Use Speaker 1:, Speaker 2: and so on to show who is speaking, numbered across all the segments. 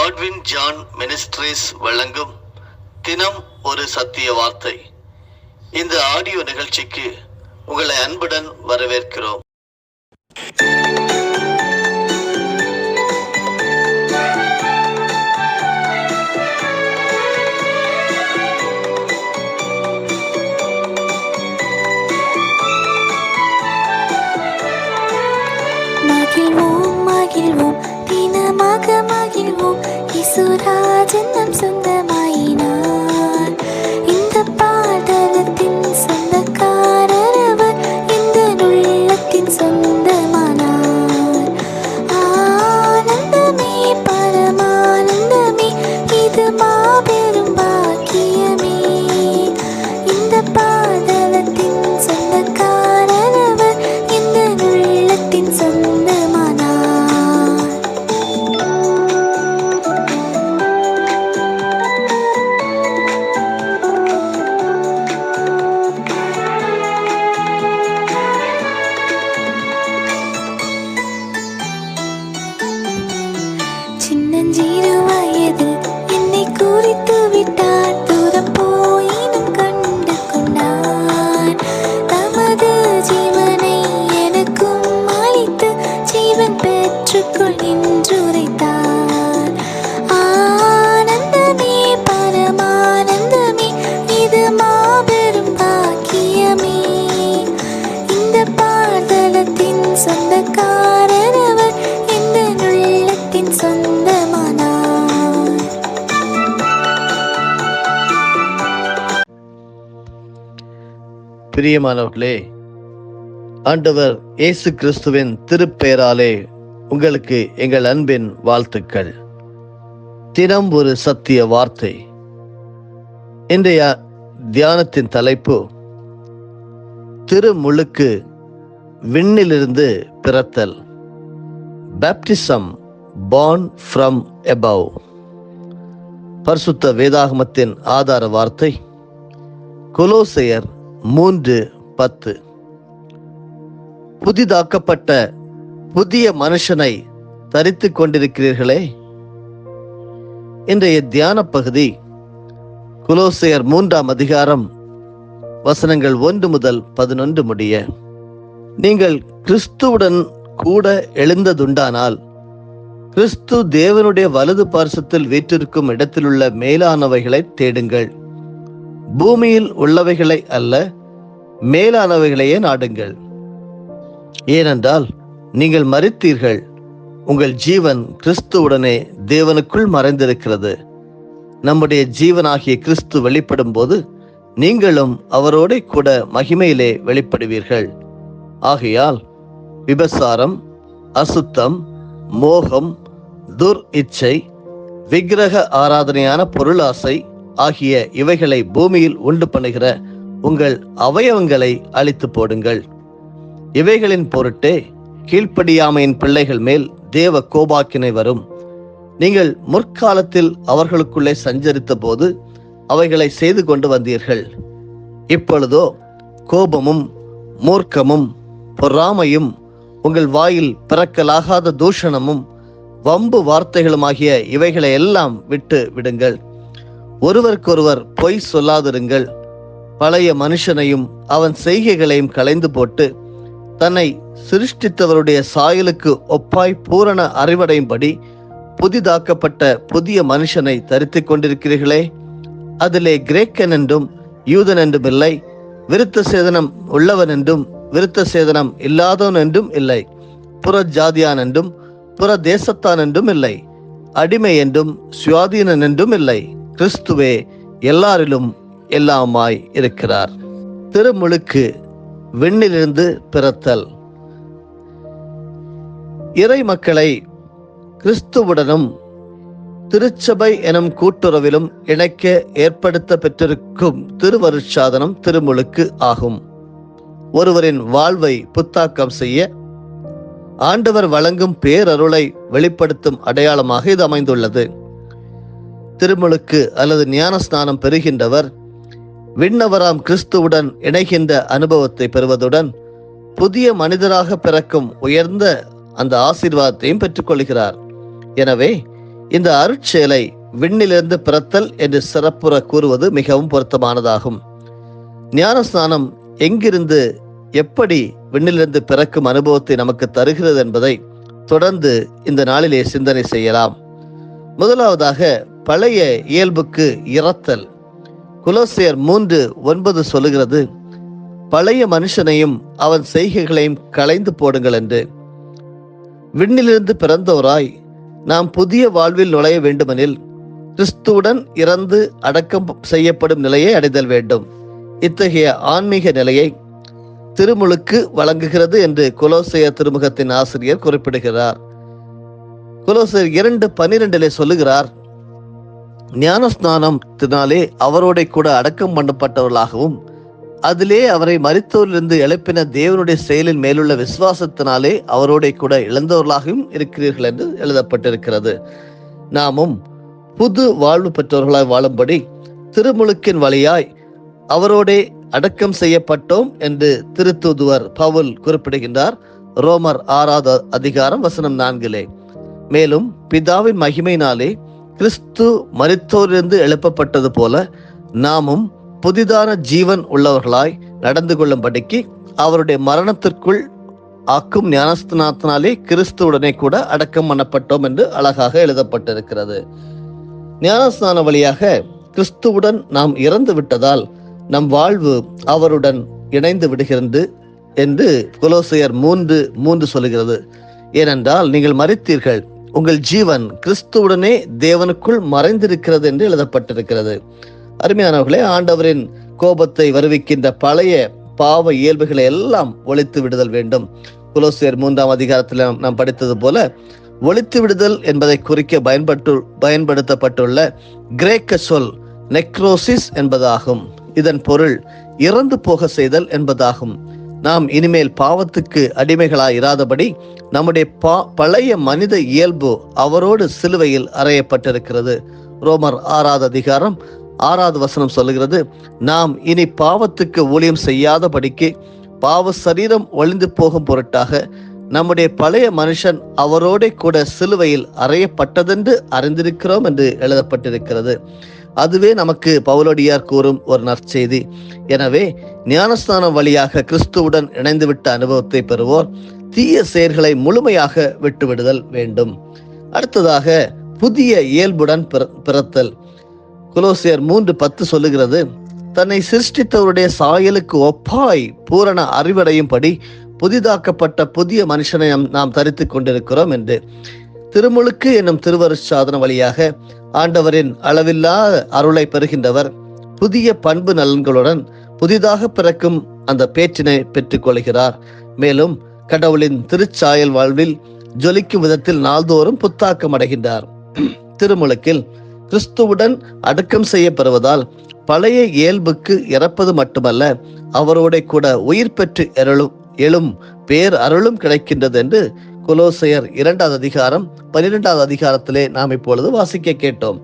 Speaker 1: Godwin John ministries வழங்கும் தினம் ஒரு சத்திய வார்த்தை. இந்த ஆடியோ நிகழ்ச்சிக்கு உங்களை அன்புடன் வரவேற்கிறோம்.
Speaker 2: மகிழ்வோம் மகிழ்வோம் தினமாக மகிழ்வோம், இயேசுராஜன் நம் சொந்தமாயினார். இந்த பாடலத்தின் சொந்தக்காரர் அவர், இந்த உள்ளத்தின் சொந்தமானார். ஆனந்தமே பரமானந்தமே, இது மாபெரும் பாக்கியமே. இந்த பாடலத்தின் சொந்தக்காரர் அவர், இந்த உள்ளத்தின் சொந்தமானார். சின்னஞ்சிறு வயதில் என்னை குறித்து விட்டார், தூரம் போயினும் கண்டு கொண்டார். தமது ஜீவனை எனக்கும் அளித்து ஜீவன் பெற்றுக்கொள் என்று உரைத்தார். ஆனந்தமே பரமானந்தமே, இது மாபெரும் பாக்கியமே. இந்த பாதலத்தின் சொந்தக்காரர் அவர், இந்த உள்ளத்தின் சொந்தமானார்.
Speaker 1: பிரியமானவர்களே, ஆண்டவர் இயேசு கிறிஸ்துவின் திருப்பெயராலே உங்களுக்கு எங்கள் அன்பின் வாழ்த்துக்கள். தினம் ஒரு சத்திய வார்த்தை. இன்றைய தியானத்தின் தலைப்பு திருமுழுக்கு விண்ணிலிருந்து பிறத்தல், பேப்டிசம் born from above. பரிசுத்த வேதாகமத்தின் ஆதார வார்த்தை கொலோசையர் 3:10. புதிதாக்கப்பட்ட புதிய மனுஷனை தரித்துக் கொண்டிருக்கிறீர்களே. இன்றைய தியான பகுதி கொலோசையர் 3ஆம் அதிகாரம் வசனங்கள் 1 முதல் 11 முடிய. நீங்கள் கிறிஸ்துவுடன் கூட எழுந்ததுண்டானால் கிறிஸ்து தேவனுடைய வலது பார்சத்தில் வீற்றிருக்கும் இடத்திலுள்ள மேலானவைகளை தேடுங்கள், பூமியில் உள்ளவைகளை அல்ல, மேலானவைகளையே நாடுங்கள். ஏனென்றால் நீங்கள் மரித்தீர்கள், உங்கள் ஜீவன் கிறிஸ்துவுடனே தேவனுக்குள் மறைந்திருக்கிறது. நம்முடைய ஜீவனாகிய கிறிஸ்து வெளிப்படும் போது நீங்களும் அவரோட கூட மகிமையிலே வெளிப்படுவீர்கள். ஆகையால் விபசாரம், அசுத்தம், மோகம், துர் இச்சை, விக்கிரக ஆராதனையான பொருளாசை ஆகிய இவைகளை பூமியில் உண்டு பண்ணுகிற உங்கள் அவயவங்களை அழித்து போடுங்கள். இவைகளின் பொருட்டே கீழ்ப்படியாமையின் பிள்ளைகள் மேல் தேவ கோபாக்கினை வரும். நீங்கள் முற்காலத்தில் அவர்களுக்குள்ளே சஞ்சரித்த போது அவைகளை செய்து கொண்டு வந்தீர்கள். இப்பொழுதோ கோபமும் மூர்க்கமும் பொறாமையும் உங்கள் வாயில் பிறக்கலாகாத தூஷணமும் வம்பு வார்த்தைகளுமாகிய இவைகளை எல்லாம் விட்டு விடுங்கள். ஒருவருக்கொருவர் பொய் சொல்லாதிருங்கள். பழைய மனுஷனையும் அவன் செய்கைகளையும் களைந்து போட்டு தன்னை சிருஷ்டித்தவருடைய சாயலுக்கு ஒப்பாய் பூரண அறிவடையும்படி புதிதாக்கப்பட்ட புதிய மனுஷனை தரித்துக் கொண்டிருக்கிறீர்களே. அதிலே கிரேக்கன் என்றும் யூதன் என்றும் இல்லை, விருத்த சேதனம் உள்ளவன் என்றும் விருத்த சேதனம் இல்லாதவன் என்றும் இல்லை, புற ஜாதியான் என்றும் புற தேசத்தான் என்றும் இல்லை, அடிமை என்றும் சுயாதீனன் என்றும் இல்லை, கிறிஸ்துவே எல்லாரிலும் எல்லாமாய் இருக்கிறார். திருமுழுக்கு விண்ணிலிருந்து பிறத்தல். இறை மக்களை கிறிஸ்துவுடனும் திருச்சபை எனும் கூட்டுறவிலும் இணைக்க ஏற்படுத்த பெற்றிருக்கும் திருவருட்சாதனம் திருமுழுக்கு ஆகும். ஒருவரின் வாழ்வை புத்தாக்கம் செய்ய ஆண்டவர் வழங்கும் பேரருளை வெளிப்படுத்தும் அடையாளமாக இது அமைந்துள்ளது. திருமுழுக்கு அல்லது ஞானஸ்நானம் பெறுகின்றவர் விண்ணவராம் கிறிஸ்துவுடன் இணைகின்ற அனுபவத்தை பெறுவதுடன் புதிய மனிதராக பிறக்கும் உயர்ந்த அந்த ஆசீர்வாதத்தையும் பெற்றுக்கொள்கிறார். எனவே இந்த அருட்செயலை விண்ணிலிருந்து பிறத்தல் என்று சிறப்புற கூறுவது மிகவும் பொருத்தமானதாகும். ஞானஸ்நானம் எங்கிருந்து எப்படி விண்ணிலிருந்து பிறக்கும் அனுபவத்தை நமக்கு தருகிறது என்பதை தொடர்ந்து இந்த நாளிலே சிந்தனை செய்யலாம். முதலாவதாக பழைய இயல்புக்கு இறத்தல். கொலோசியர் 3:9 சொல்லுகிறது, பழைய மனுஷனையும் அவன் செய்கைகளையும் களைந்து போடுங்கள் என்று. விண்ணிலிருந்து பிறந்தோராய் நாம் புதிய வாழ்வில் நுழைய வேண்டுமெனில் கிறிஸ்துவுடன் இறந்து அடக்கம் செய்யப்படும் நிலையை அடைதல் வேண்டும். இத்தகைய ஆன்மீக நிலையை திருமுழுக்கு வழங்குகிறது என்று கொலோசையர் திருமுகத்தின் ஆசிரியர் குறிப்பிடுகிறார். கொலோசையர் 2:12 சொல்லுகிறார், ஞானஸ்நானத்தினாலே அவரோட கூட அடக்கம் பண்ணப்பட்டவர்களாகவும் அதிலே அவரை மரித்தோரிலிருந்து எழுப்பின தேவனுடைய செயலின் மேலுள்ள விசுவாசத்தினாலே அவரோட கூட இழந்தவர்களாகவும் இருக்கிறீர்கள் என்று எழுதப்பட்டிருக்கிறது. நாமும் புது வாழ்வு பெற்றவர்களாய் வாழும்படி திருமுழுக்கின் வழியாய் அவரோட அடக்கம் செய்யப்பட்டோம் என்று திருத்தூதுவர் பவுல் குறிப்பிடுகின்றார். ரோமர் 6:4 மேலும் பிதாவின் மகிமையினாலே கிறிஸ்து மரித்தோரிலிருந்து எழுப்பப்பட்டது போல நாமும் புதிதான ஜீவன் உள்ளவர்களாய் நடந்து கொள்ளும்படிக்கு அவருடைய மரணத்திற்குள் ஆக்கும் ஞானஸ்நானத்தினாலே கிறிஸ்துவுடனே கூட அடக்கம் பண்ணப்பட்டோம் என்று அழகாக எழுதப்பட்டிருக்கிறது. ஞானஸ்நான வழியாக கிறிஸ்துவுடன் நாம் இறந்து விட்டதால் நம் வாழ்வு அவருடன் இணைந்து விடுகிறது என்று கொலோசையர் 3:3 சொல்லுகிறது. ஏனென்றால் நீங்கள் மரித்தீர்கள், உங்கள் ஜீவன் கிறிஸ்துவுடனே தேவனுக்குள் மறைந்திருக்கிறது என்று எழுதப்பட்டிருக்கிறது. அருமையானவர்களே, ஆண்டவரின் கோபத்தை வருவிக்கின்ற பழைய பாவ இயல்புகளை எல்லாம் ஒழித்து விடுதல் வேண்டும். கொலோசியர் 3:அதிகாரத்தில் நாம் படித்தது போல ஒழித்து விடுதல் என்பதை குறிக்க பயன்படுத்தப்பட்டுள்ள கிரேக்க சொல் நெக்ரோசிஸ் என்பதாகும். இதன் பொருள் இறந்து போக செய்தல் என்பதாகும். நாம் இனிமேல் பாவத்துக்கு அடிமைகளாய் இராதபடி நம்முடைய பழைய மனித இயல்பு அவரோடு சிலுவையில் அறையப்பட்டிருக்கிறது. ரோமர் 6:6 சொல்லுகிறது, நாம் இனி பாவத்துக்கு ஊழியம் செய்யாதபடிக்கு பாவ சரீரம் ஒளிந்து போகும் பொருட்டாக நம்முடைய பழைய மனுஷன் அவரோட கூட சிலுவையில் அறையப்பட்டதென்று அறிந்திருக்கிறோம் என்று எழுதப்பட்டிருக்கிறது. அதுவே நமக்கு பவுலடியார் கூறும் ஒரு நற்செய்தி. எனவே ஞானஸ்நானம் வழியாக கிறிஸ்துவுடன் இணைந்துவிட்ட அனுபவத்தை பெறுவோர் தீய செயல்களை முழுமையாக விட்டுவிடுதல் வேண்டும். அடுத்ததாக புதிய இயல்புடன் பிறத்தல். கொலோசியர் 3:10 சொல்லுகிறது, தன்னை சிருஷ்டித்தவருடைய சாயலுக்கு ஒப்பாய் பூரண அறிவடையும்படி புதிதாக்கப்பட்ட புதிய மனுஷனை நாம் தரித்து கொண்டிருக்கிறோம் என்று. திருமுழுக்கு என்னும் திருவருட்சாதன வழியாக ஆண்டவரின் அளவில்லாத அருளை பெறுகின்றவர் புதிய பண்பு நலன்களுடன் புதிதாக பிறக்கும் அந்த பேற்றினை பெற்றுக் கொள்கிறார். மேலும் கடவுளின் திருச்சாயல் வாழ்வில் ஜொலிக்கும் விதத்தில் நாள்தோறும் புத்தாக்கம் அடைகின்றார். திருமுழுக்கில் கிறிஸ்துவுடன் அடக்கம் செய்யப்படுவதால் பழைய இயல்புக்கு இறப்பது மட்டுமல்ல, அவரோட கூட உயிர் பெற்று எழும் பேர் அருளும் கிடைக்கின்றது என்று கொலோசையர் 2:12 நாம் இப்பொழுது வாசிக்க கேட்டோம்.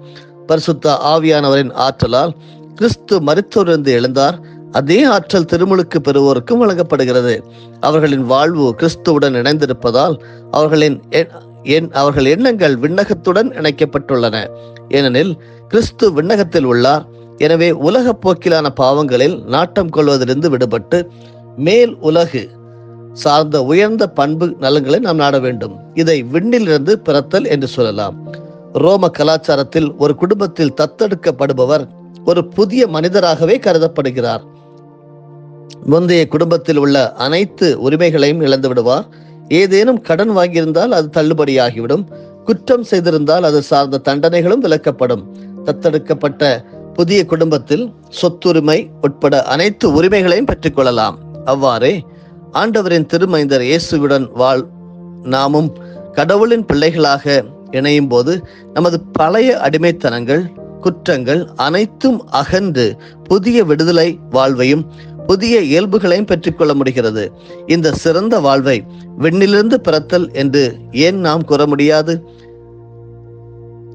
Speaker 1: பரிசுத்த ஆவியானவரின் ஆற்றலால் கிறிஸ்து மரித்தோரிலிருந்து எழுந்தார். அதே ஆற்றல் திருமுழுக்கு பெறுவோருக்கும் வழங்கப்படுகிறது. அவர்களின் வாழ்வு கிறிஸ்துவுடன் இணைந்திருப்பதால் அவர்கள் எண்ணங்கள் விண்ணகத்துடன் இணைக்கப்பட்டுள்ளன. ஏனெனில் கிறிஸ்து விண்ணகத்தில் உள்ளார். எனவே உலக போக்கிலான பாவங்களில் நாட்டம் கொள்வதிலிருந்து விடுபட்டு மேல் உலகு சார்ந்த உயர்ந்த பண்பு நலன்களை நாம் நாட வேண்டும். இதை விண்ணிலிருந்து பிறத்தல் என்று சொல்லலாம். ரோம கலாச்சாரத்தில் ஒரு குடும்பத்தில் தத்தெடுக்கப்படுபவர் ஒரு புதிய மனிதராகவே கருதப்படுகிறார். முந்தைய குடும்பத்தில் உள்ள அனைத்து உரிமைகளையும் இழந்து விடுவார். ஏதேனும் கடன் வாங்கியிருந்தால் அது தள்ளுபடியாகிவிடும். குற்றம் செய்திருந்தால் அது சார்ந்த தண்டனைகளும் விலக்கப்படும். தத்தெடுக்கப்பட்ட புதிய குடும்பத்தில் சொத்துரிமை உட்பட அனைத்து உரிமைகளையும் பெற்றுக்கொள்ளலாம். அவ்வாறே ஆண்டவரின் திருமைந்தர் இயேசுவுடன் நாமும் கடவுளின் பிள்ளைகளாக இணையும் போது நமது பழைய அடிமைத்தனங்கள், குற்றங்கள் அனைத்தும் அகன்று புதிய விடுதலை வாழ்வையும் புதிய இயல்புகளையும் பெற்றுக்கொள்ள முடிகிறது. இந்த சிறந்த வாழ்வை விண்ணிலிருந்து பிறத்தல் என்று ஏன் நாம் கூற முடியாது?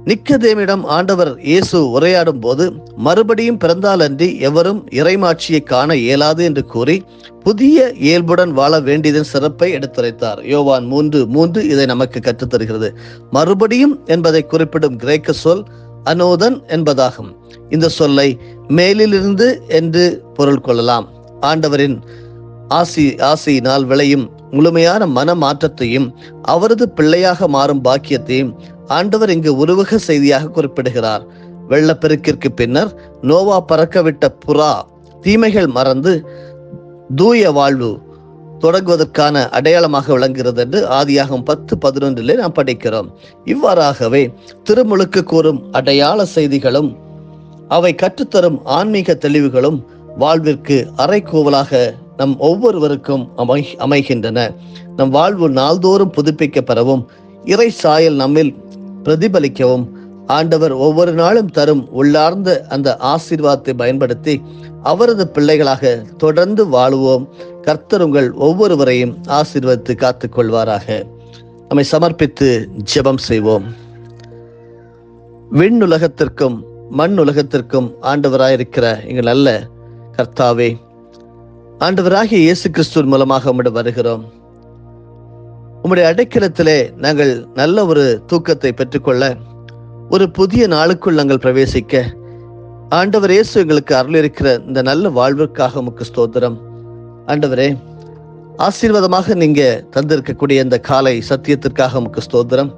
Speaker 1: நிக்கதேமிடம் ஆண்டவர் இயேசு உரையாடும் போது மறுபடியும் பிறந்தாலன்றி எவரும் இறைமாட்சியை காண இயலாது என்று கூறி புதிய இயல்புடன் வாழ வேண்டியதன் சிறப்பை எடுத்துரைத்தார். யோவான் 3:3 இதை நமக்கு கற்றுத்தருகிறது. மறுபடியும் என்பதை குறிப்பிடும் கிரேக்க சொல் அனோதன் என்பதாகும். இந்த சொல்லை மேலிலிருந்து என்று பொருள் கொள்ளலாம். ஆண்டவரின் ஆசியினால் விளையும் முழுமையான மன மாற்றத்தையும் அவரது பிள்ளையாக மாறும் பாக்கியத்தையும் ஆண்டவர் இங்கு உருவக செய்தியாக குறிப்பிடுகிறார். வெள்ளப்பெருக்கிற்கு பின்னர் நோவா பறக்கவிட்ட புறா தீமைகள் மறந்து தூய வாழ்வு தொடங்குவதற்கான அடையாளமாக விளங்குகிறது என்று ஆதியாகமம் 10:11 நாம் படிக்கிறோம். இவ்வாறாகவே திருமுழுக்கு கூறும் அடையாள செய்திகளும் அவை கற்றுத்தரும் ஆன்மீக தெளிவுகளும் வாழ்விற்கு அறைகூவலாக நம் ஒவ்வொருவருக்கும் அமைகின்றன. நம் வாழ்வு நாள்தோறும் புதுப்பிக்கப்பெறவும் இறை சாயல் நம்மில் பிரதிபலிக்கவும் ஆண்டவர் ஒவ்வொரு நாளும் தரும் உள்ளார்ந்த அந்த ஆசீர்வாதத்தை பயன்படுத்தி அவரது பிள்ளைகளாக தொடர்ந்து வாழுவோம். கர்த்தர் உங்கள் ஒவ்வொருவரையும் ஆசீர்வதித்து காத்துக் கொள்வாராக. நம்மை சமர்ப்பித்து ஜெபம் செய்வோம். விண்ணுலகத்திற்கும் மண் உலகத்திற்கும் ஆண்டவராயிருக்கிற எங்கள் நல்ல கர்த்தாவே, ஆண்டவராகிய இயேசு கிறிஸ்துவின் மூலமாக உம்மிடம் வருகிறோம். உம்முடைய அடைக்கலத்திலே நாங்கள் நல்ல ஒரு தூக்கத்தை பெற்றுக்கொள்ள, ஒரு புதிய நாளுக்குள் நாங்கள் பிரவேசிக்க ஆண்டவர் இயேசு எங்களுக்கு அருளிருக்கிற இந்த நல்ல வாழ்விற்காக உமக்கு ஸ்தோத்திரம். ஆண்டவரே, ஆசீர்வாதமாக நீங்க தந்திருக்கக்கூடிய இந்த காலை சத்தியத்திற்காக உமக்கு ஸ்தோத்திரம்.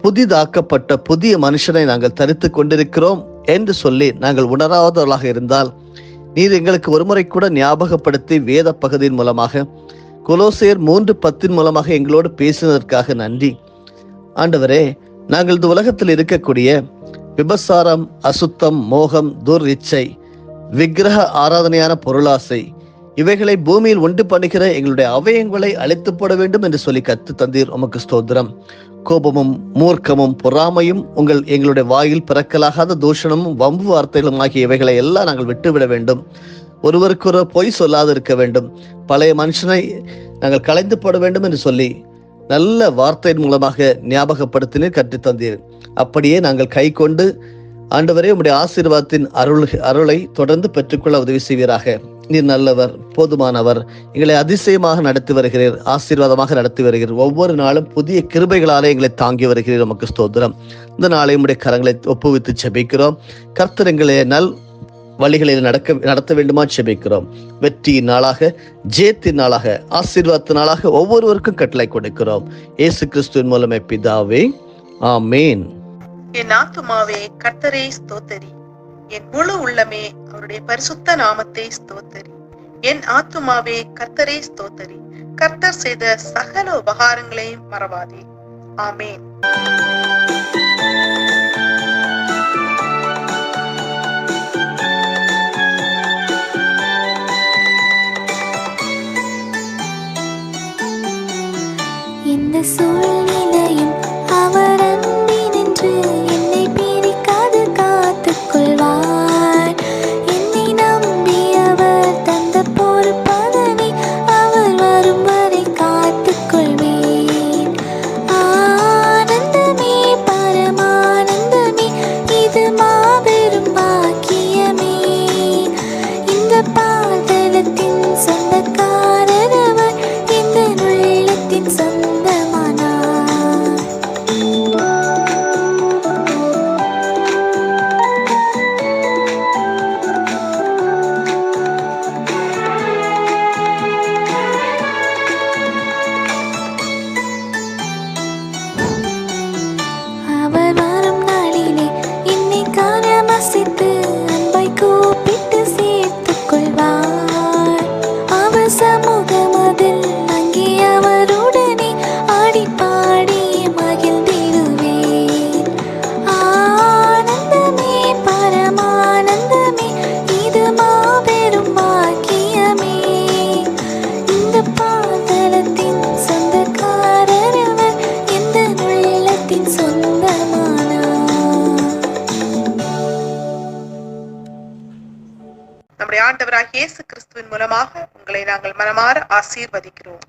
Speaker 1: புதிதாக்கப்பட்ட புதிய மனுஷனை நாங்கள் தரித்து கொண்டிருக்கிறோம் என்று சொல்லி நாங்கள் உணராதவர்களாக இருந்தால் நீர் எங்களுக்கு ஒருமுறை கூட ஞாபகப்படுத்தி வேத பகுதியின் மூலமாக கொலோசையர் 3:10 மூலமாக எங்களோடு பேசினதற்காக நன்றி. ஆண்டவரே, நாங்கள் இந்த உலகத்தில் இருக்கக்கூடிய விபசாரம், அசுத்தம், மோகம், துர்இச்சை, விக்கிரக ஆராதனையான பொருளாசை இவைகளை பூமியில் உண்டு பண்ணுகிற எங்களுடைய அவயங்களை அழித்து போட வேண்டும் என்று சொல்லி கத்து தந்தீர். உமக்கு ஸ்தோத்திரம். கோபமும் மூர்க்கமும் பொறாமையும் எங்களுடைய வாயில் பிறக்கலாகாத தூஷணமும் வம்பு வார்த்தைகளும் ஆகிய இவைகளை எல்லாம் நாங்கள் விட்டுவிட வேண்டும். ஒருவருக்கொரு பொய் சொல்லாது இருக்க வேண்டும். பழைய மனுஷனை நாங்கள் களைந்து போட வேண்டும் என்று சொல்லி நல்ல வார்த்தையின் மூலமாக ஞாபகப்படுத்தினீர், கற்றுத்தந்தீர். அப்படியே நாங்கள் கை கொண்டு ஆண்டவரே உம்முடைய ஆசீர்வாதத்தின் அருளை தொடர்ந்து பெற்றுக்கொள்ள உதவி செய்வீராக. நீர் நல்லவர், போதுமானவர். எங்களை அதிசயமாக நடத்தி வருகிறீர், ஆசீர்வாதமாக நடத்தி வருகிறீர். ஒவ்வொரு நாளும் புதிய கிருபைகளாலே எங்களை தாங்கி வருகிறீர். நமக்கு ஸ்தோத்திரம். இந்த நாளை உம்முடைய கரங்களை ஒப்புவித்து செபிக்கிறோம். கர்த்தர் எங்களை நல் வழிகளில் நடத்த வேண்டுமா செபிக்கிறோம். வெற்றியின் நாளாக, ஜெயத்தின் நாளாக, ஆசீர்வாதத்தின் நாளாக ஒவ்வொருவருக்கும் கட்டளை கொடுக்கிறோம். இயேசு கிறிஸ்துவின் மூலமே பிதாவே, ஆமேன்.
Speaker 3: என் ஆத்துமாவே கர்த்தரை ஸ்தோத்தரி, என் முழு உள்ளமே அவருடைய பரிசுத்த நாமத்தை ஸ்தோத்தரி. என் ஆத்துமாவே கர்த்தரை ஸ்தோத்தரி, கர்த்தர் செய்த சகல உபகாரங்களையும் மறவாதே. ஆமேன்.
Speaker 2: இந்த சூழ்நிலையும் அவர் அன்பினின்று என்னை பிரிக்காது காத்துக் கொள்வார். என்னை நம்பி அவர் தந்த பொறுப்பதனை அவர் வரும் வரை காத்துக் கொள்வேன். ஆனந்தமே பரமானந்தமே, இது மாபெரும் பாக்கியமே. இந்த பாதலத்தின் சொந்தக்காரர் அவர், இந்த உள்ளத்தின் சொந்த
Speaker 3: நம்முடைய ஆண்டவராகிய இயேசு கிறிஸ்துவின் மூலமாக உங்களை நாங்கள் மனமாற ஆசீர்வதிக்கிறோம்.